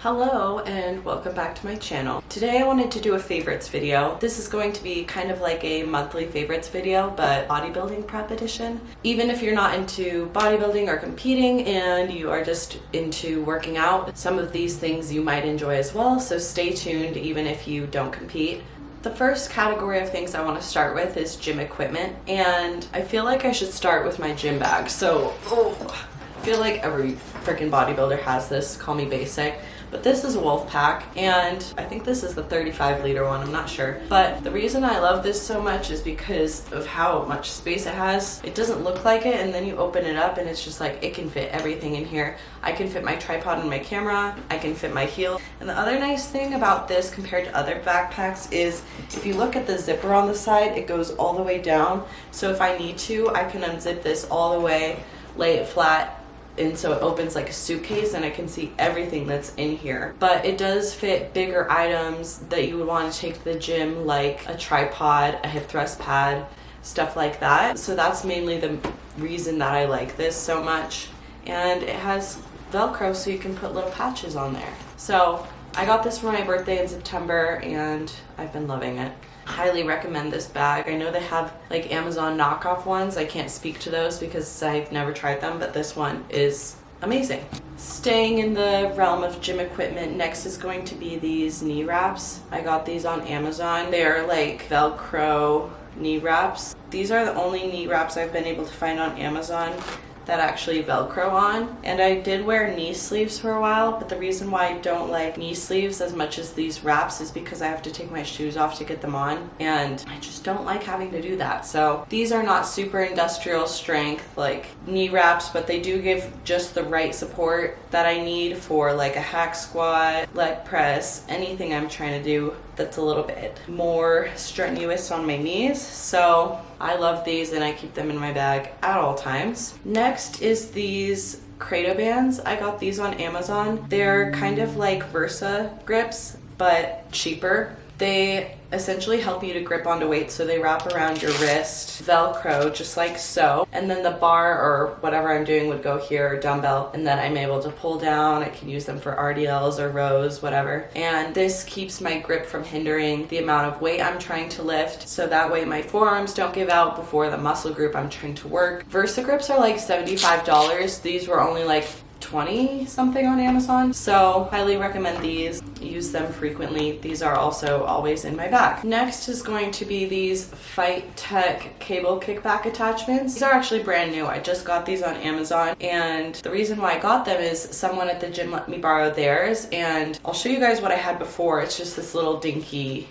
Hello and welcome back to my channel. Today I wanted to do a favorites video. This is going to be kind of like a monthly favorites video, but bodybuilding prep edition. Even if you're not into bodybuilding or competing and you are just into working out, some of these things you might enjoy as well, so stay tuned even if you don't compete. The first category of things I want to start with is gym equipment, and I feel like I should start with my gym bag. So, I feel like every freaking bodybuilder has this, call me basic. But this is a wolf pack, and I think this is the 35-liter one, I'm not sure. But the reason I love this so much is because of how much space it has. It doesn't look like it, and then you open it up and it's just like, it can fit everything in here. I can fit my tripod and my camera, I can fit my heel. And the other nice thing about this compared to other backpacks is if you look at the zipper on the side, it goes all the way down. So if I need to, I can unzip this all the way, lay it flat, and so it opens like a suitcase and I can see everything that's in here. But it does fit bigger items that you would want to take to the gym, like a tripod, a hip thrust pad, stuff like that. So that's mainly the reason that I like this so much. And it has Velcro so you can put little patches on there. So I got this for my birthday in September and I've been loving it. Highly recommend this bag. I know they have like Amazon knockoff ones. I can't speak to those because I've never tried them, but this one is amazing. Staying in the realm of gym equipment, next is going to be these knee wraps. I got these on Amazon. They're like Velcro knee wraps. These are the only knee wraps I've been able to find on Amazon that actually Velcro on. And I did wear knee sleeves for a while, but the reason why I don't like knee sleeves as much as these wraps is because I have to take my shoes off to get them on, and I just don't like having to do that. So these are not super industrial strength like knee wraps, but they do give just the right support that I need for like a hack squat, leg press, anything I'm trying to do that's a little bit more strenuous on my knees. So I love these and I keep them in my bag at all times. Next is these Credo bands. I got these on Amazon. They're kind of like Versa grips, but cheaper. They essentially help you to grip onto weights, so they wrap around your wrist, Velcro, just like so. And then the bar or whatever I'm doing would go here, or dumbbell, and then I'm able to pull down. I can use them for RDLs or rows, whatever. And this keeps my grip from hindering the amount of weight I'm trying to lift, so that way my forearms don't give out before the muscle group I'm trying to work. Versa grips are like $75. These were only like 20 something on Amazon, so highly recommend these. Use them frequently. These are also always in my bag. Next is going to be these Fight Tech cable kickback attachments. These are actually brand new. I just got these on Amazon, and the reason why I got them is someone at the gym let me borrow theirs, and I'll show you guys what I had before. It's just this little dinky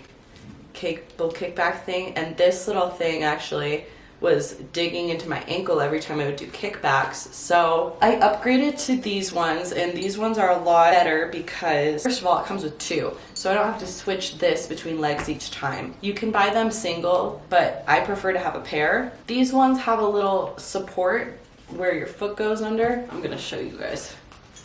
cable kickback thing, and this little thing actually was digging into my ankle every time I would do kickbacks. So I upgraded to these ones, and these ones are a lot better because first of all, it comes with two, so I don't have to switch this between legs each time. You can buy them single, but I prefer to have a pair. These ones have a little support where your foot goes under. I'm gonna show you guys.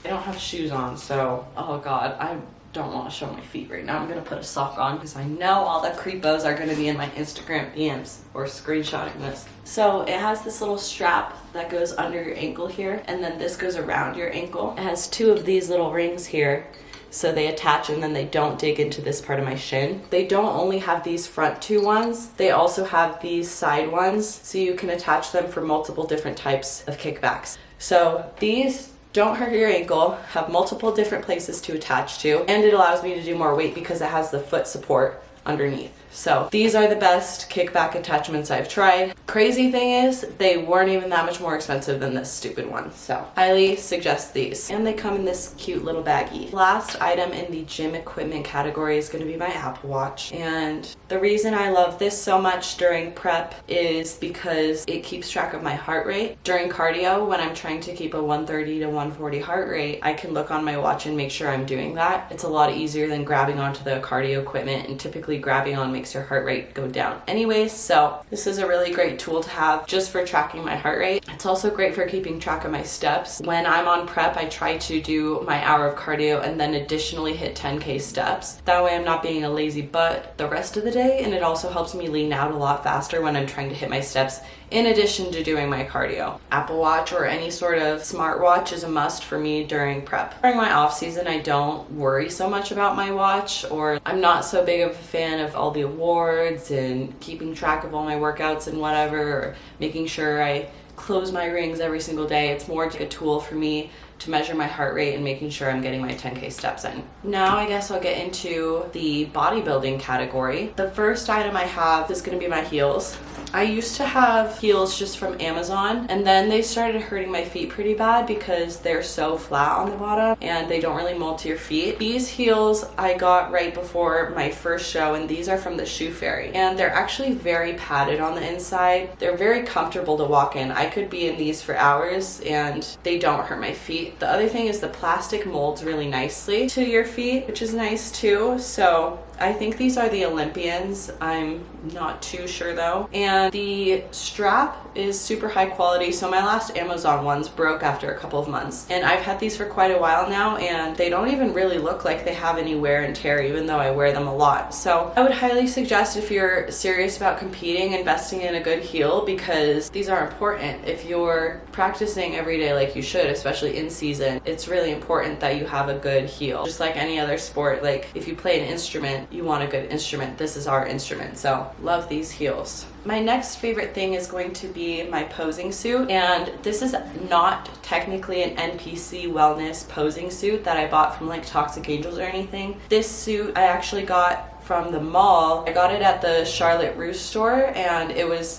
I don't have shoes on, so oh god, I don't want to show my feet right now. I'm gonna put a sock on because I know all the creepos are gonna be in my Instagram DMs or screenshotting this. So it has this little strap that goes under your ankle here, and then this goes around your ankle. It has two of these little rings here, so they attach and then they don't dig into this part of my shin. They don't only have these front two ones, they also have these side ones, so you can attach them for multiple different types of kickbacks. So these don't hurt your ankle, have multiple different places to attach to, and it allows me to do more weight because it has the foot support underneath. So these are the best kickback attachments I've tried. Crazy thing is, they weren't even that much more expensive than this stupid one. So highly suggest these. And they come in this cute little baggie. Last item in the gym equipment category is going to be my Apple Watch. And the reason I love this so much during prep is because it keeps track of my heart rate. During cardio, when I'm trying to keep a 130 to 140 heart rate, I can look on my watch and make sure I'm doing that. It's a lot easier than grabbing onto the cardio equipment, and typically grabbing on makes your heart rate go down anyways. So this is a really great tool to have just for tracking my heart rate. It's also great for keeping track of my steps. When I'm on prep, I try to do my hour of cardio and then additionally hit 10K steps. That way I'm not being a lazy butt the rest of the day, and it also helps me lean out a lot faster when I'm trying to hit my steps in addition to doing my cardio. Apple Watch or any sort of smartwatch is a must for me during prep. During my off season, I don't worry so much about my watch, or I'm not so big of a fan of all the awards and keeping track of all my workouts and whatever, or making sure I close my rings every single day. It's more like a tool for me to measure my heart rate and making sure I'm getting my 10K steps in. Now I guess I'll get into the bodybuilding category. The first item I have is going to be my heels. I used to have heels just from Amazon, and then they started hurting my feet pretty bad because they're so flat on the bottom and they don't really mold to your feet. These heels I got right before my first show, and these are from the Shoe Fairy, and they're actually very padded on the inside. They're very comfortable to walk in. I could be in these for hours and they don't hurt my feet. The other thing is the plastic molds really nicely to your feet, which is nice too. So I think these are the Olympians. I'm not too sure though. And the strap is super high quality. So my last Amazon ones broke after a couple of months. And I've had these for quite a while now, and they don't even really look like they have any wear and tear, even though I wear them a lot. So I would highly suggest, if you're serious about competing, investing in a good heel, because these are important. If you're practicing every day like you should, especially in season, it's really important that you have a good heel. Just like any other sport, like if you play an instrument, you want a good instrument. This is our instrument. So love these heels. My next favorite thing is going to be my posing suit, and this is not technically an NPC wellness posing suit that I bought from like Toxic Angels or anything. This suit I actually got from the mall. I got it at the Charlotte Russe store, and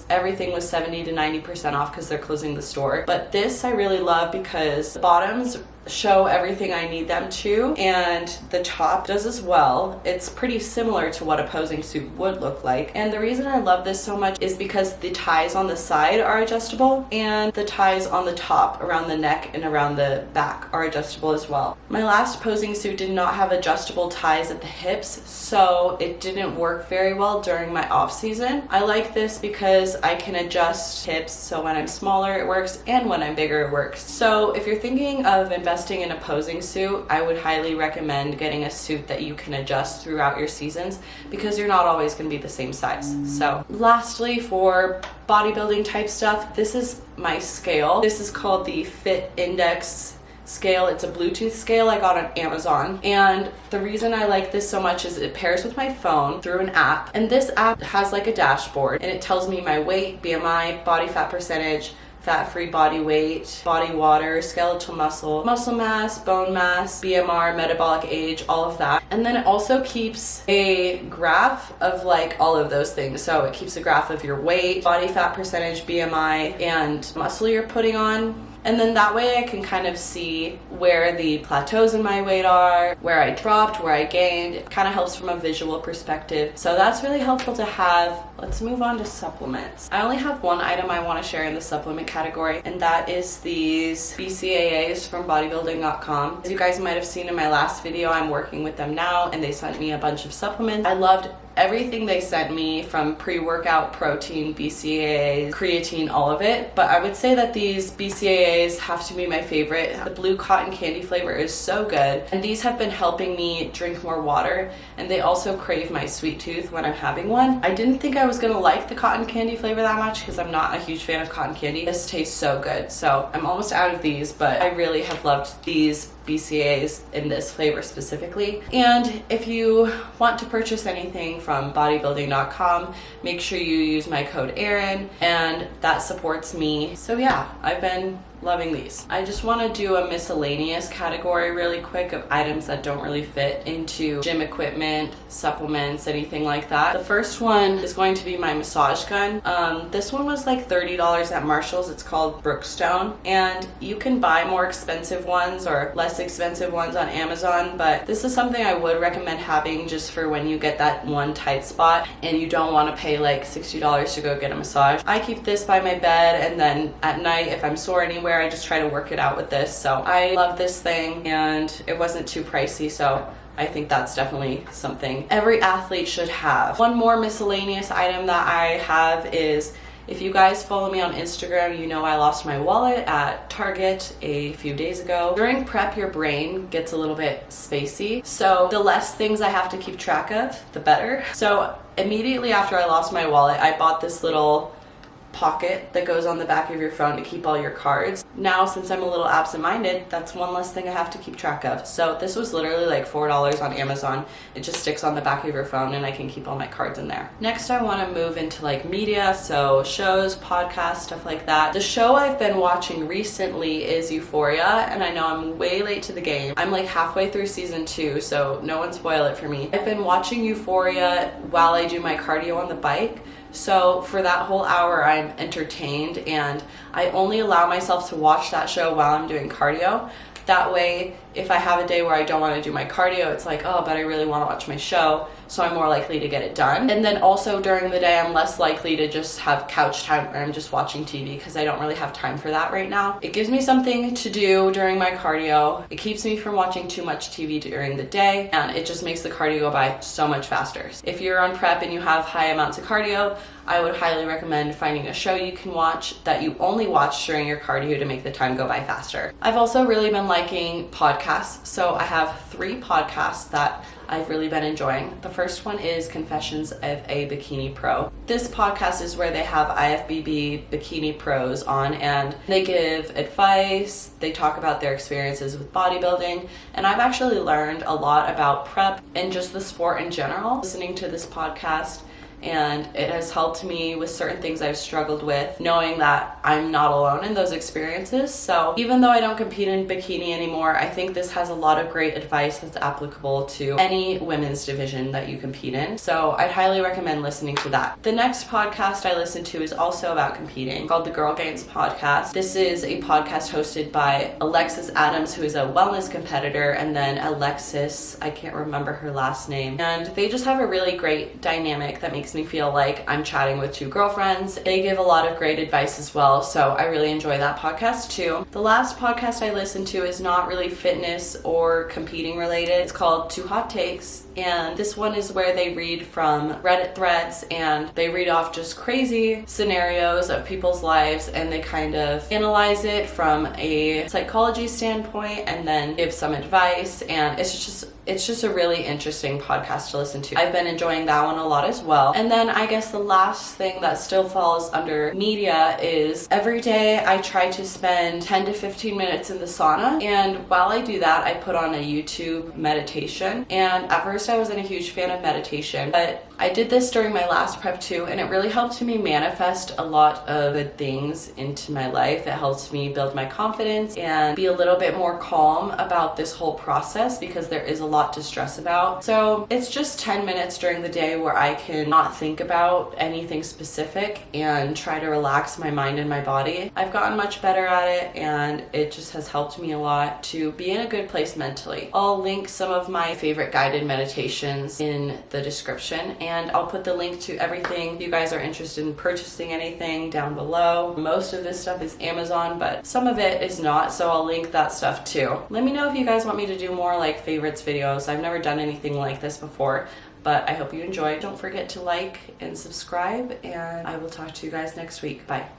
everything was 70 to 90% off because they're closing the store. But this I really love because the bottoms show everything I need them to, and the top does as well. It's pretty similar to what a posing suit would look like. And the reason I love this so much is because the ties on the side are adjustable, and the ties on the top around the neck and around the back are adjustable as well. My last posing suit did not have adjustable ties at the hips, so it didn't work very well during my off season. I like this because I can adjust hips, so when I'm smaller it works, and when I'm bigger it works. So if you're thinking of investing in a posing suit, I would highly recommend getting a suit that you can adjust throughout your seasons, because you're not always going to be the same size. So lastly, for bodybuilding type stuff, this is my scale. This is called the Fit Index scale. It's a Bluetooth scale I got on Amazon, and the reason I like this so much is it pairs with my phone through an app, and this app has like a dashboard, and it tells me my weight, BMI, body fat percentage, fat-free body weight, body water, skeletal muscle, muscle mass, bone mass, BMR, metabolic age, all of that. And then it also keeps a graph of like all of those things. So it keeps a graph of your weight, body fat percentage, BMI, and muscle you're putting on. And then that way I can kind of see where the plateaus in my weight are, where I dropped, where I gained. It kind of helps from a visual perspective. So that's really helpful to have. Let's move on to supplements. I only have one item I want to share in the supplement category, and that is these BCAAs from Bodybuilding.com. As you guys might have seen in my last video, I'm working with them now, and they sent me a bunch of supplements. I loved everything they sent me, from pre-workout protein, BCAAs, creatine, all of it. But I would say that these BCAAs have to be my favorite. The blue cotton candy flavor is so good, and these have been helping me drink more water, and they also crave my sweet tooth when I'm having one. I didn't think I was gonna like the cotton candy flavor that much because I'm not a huge fan of cotton candy. This tastes so good, so I'm almost out of these, but I really have loved these BCAAs in this flavor specifically. And if you want to purchase anything from bodybuilding.com, make sure you use my code Erin, and that supports me. So yeah, I've been loving these. I just want to do a miscellaneous category really quick of items that don't really fit into gym equipment, supplements, anything like that. The first one is going to be my massage gun. This one was like $30 at Marshall's. It's called Brookstone, and you can buy more expensive ones or less expensive ones on Amazon, but this is something I would recommend having just for when you get that one tight spot and you don't want to pay like $60 to go get a massage. I keep this by my bed, and then at night if I'm sore anywhere, I just try to work it out with this. So I love this thing, and it wasn't too pricey, so I think that's definitely something every athlete should have. One more miscellaneous item that I have is, if you guys follow me on Instagram, you know I lost my wallet at Target a few days ago. During prep, your brain gets a little bit spacey, so the less things I have to keep track of, the better. So immediately after I lost my wallet, I bought this little pocket that goes on the back of your phone to keep all your cards. Now, since I'm a little absent-minded, that's one less thing I have to keep track of. So this was literally like $4 on Amazon. It just sticks on the back of your phone and I can keep all my cards in there. Next, I want to move into like media, so shows, podcasts, stuff like that. The show I've been watching recently is Euphoria, and I know I'm way late to the game. I'm like halfway through season 2, so no one spoil it for me. I've been watching Euphoria while I do my cardio on the bike. So for that whole hour, I'm entertained, and I only allow myself to watch that show while I'm doing cardio. That way, if I have a day where I don't want to do my cardio, it's like, oh, but I really want to watch my show, so I'm more likely to get it done. And then also during the day, I'm less likely to just have couch time where I'm just watching TV, because I don't really have time for that right now. It gives me something to do during my cardio. It keeps me from watching too much TV during the day, and it just makes the cardio go by so much faster. If you're on prep and you have high amounts of cardio, I would highly recommend finding a show you can watch that you only watch during your cardio to make the time go by faster. I've also really been liking podcasts, so I have 3 podcasts that I've really been enjoying. The first one is Confessions of a Bikini Pro. This podcast is where they have IFBB bikini pros on, and they give advice, they talk about their experiences with bodybuilding, and I've actually learned a lot about prep and just the sport in general listening to this podcast. And it has helped me with certain things I've struggled with, knowing that I'm not alone in those experiences. So even though I don't compete in bikini anymore, I think this has a lot of great advice that's applicable to any women's division that you compete in. So I'd highly recommend listening to that. The next podcast I listen to is also about competing, called the Girl Games Podcast. This is a podcast hosted by Alexis Adams, who is a wellness competitor, and then Alexis, I can't remember her last name. And they just have a really great dynamic that makes me feel like I'm chatting with 2 girlfriends. They give a lot of great advice as well, so I really enjoy that podcast too. The last podcast I listen to is not really fitness or competing related. It's called 2 Hot Takes, and this one is where they read from Reddit threads and they read off just crazy scenarios of people's lives, and they kind of analyze it from a psychology standpoint and then give some advice, and it's just a really interesting podcast to listen to. I've been enjoying that one a lot as well. And then I guess the last thing that still falls under media is every day I try to spend 10 to 15 minutes in the sauna. And while I do that, I put on a YouTube meditation. And at first I wasn't a huge fan of meditation, but I did this during my last prep too, and it really helped me manifest a lot of good things into my life. It helps me build my confidence and be a little bit more calm about this whole process, because there is a lot to stress about. So it's just 10 minutes during the day where I can not think about anything specific and try to relax my mind and my body. I've gotten much better at it, and it just has helped me a lot to be in a good place mentally. I'll link some of my favorite guided meditations in the description, and I'll put the link to everything if you guys are interested in purchasing anything down below. Most of this stuff is Amazon, but some of it is not, so I'll link that stuff too. Let me know if you guys want me to do more like favorites videos. I've never done anything like this before, but I hope you enjoy. Don't forget to like and subscribe, and I will talk to you guys next week. Bye.